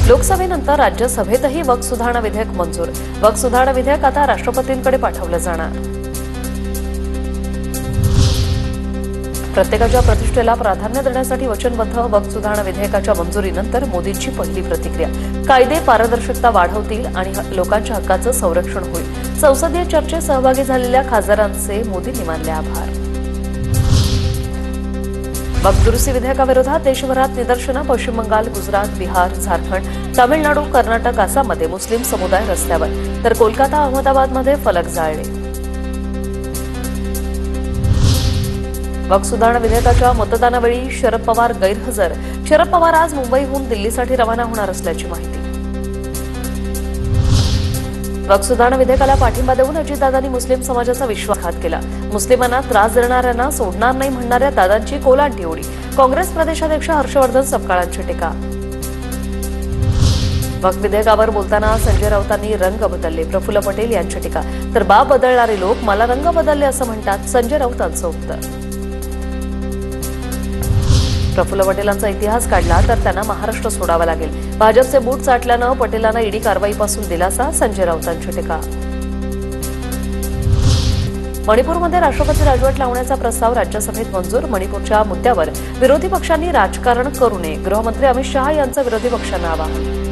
लोकसभेनंतर राज्यसभेतही वक्फ सुधारणा विधेयक मंजूर। वक्फ सुधारणा विधेयक आता राष्ट्रपतींकडे पाठवलं जाणार। प्रत्येकाच्या प्रतिष्ठेला प्राधान्य देण्यासाठी वचनबद्ध वक्फ सुधारणा विधेयकाच्या मंजुरीनंतर मोदींची पहिली प्रतिक्रिया। कायदे पारदर्शकता वाढवतील आणि लोकांच्या हक्काचं संरक्षण होईल। संसदीय चर्चेत सहभागी झालेल्या खासदारांचे मोदींनी मानले आभार। वक्फ दुरुस्ती विधेयकाविरोधात देशभरात निदर्शनं। पश्चिम बंगाल, गुजरात, बिहार, झारखंड, तामिळनाडू, कर्नाटक, आसाममध्ये मुस्लिम समुदाय रस्त्यावर, तर कोलकाता, अहमदाबादमध्ये फलक जाळले। वक्फ सुधारणा विधेयकाच्या मतदानावेळी शरद पवार गैरहजर। शरद पवार आज मुंबईहून दिल्लीसाठी रवाना होणार असल्याची माहिती। वक्फ सुधारणा विधेयकाला पाठिंबा देऊन अजितदादांनी मुस्लिम समाजाचा विश्वासघात केला। मुस्लिमांना त्रास देणाऱ्यांना सोडणार नाही म्हणणाऱ्या दादांची कोलांटी उडी। काँग्रेस प्रदेशाध्यक्ष हर्षवर्धन सपकाळांची टीका। वक्फ विधेयकावर बोलताना संजय राऊतांनी रंग बदलले। प्रफुल्ल पटेल यांची टीका। तर बाब बदलणारे लोक मला रंग बदलले असं म्हणतात, संजय राऊतांचं उत्तर। प्रफुल्ल पटेलांचा इतिहास काढला तर त्यांना महाराष्ट्र सोडावा लागेल। भाजपचे बूट चाटल्यानं पटेलांना ईडी कारवाईपासून दिलासा, संजय राऊतांची टीका। मणिपूरमध्ये राष्ट्रपती राजवट लावण्याचा प्रस्ताव राज्यसभेत मंजूर। मणिपूरच्या मुद्द्यावर विरोधी पक्षांनी राजकारण करू नये, गृहमंत्री अमित शहा यांचं विरोधी पक्षांना आवाहन।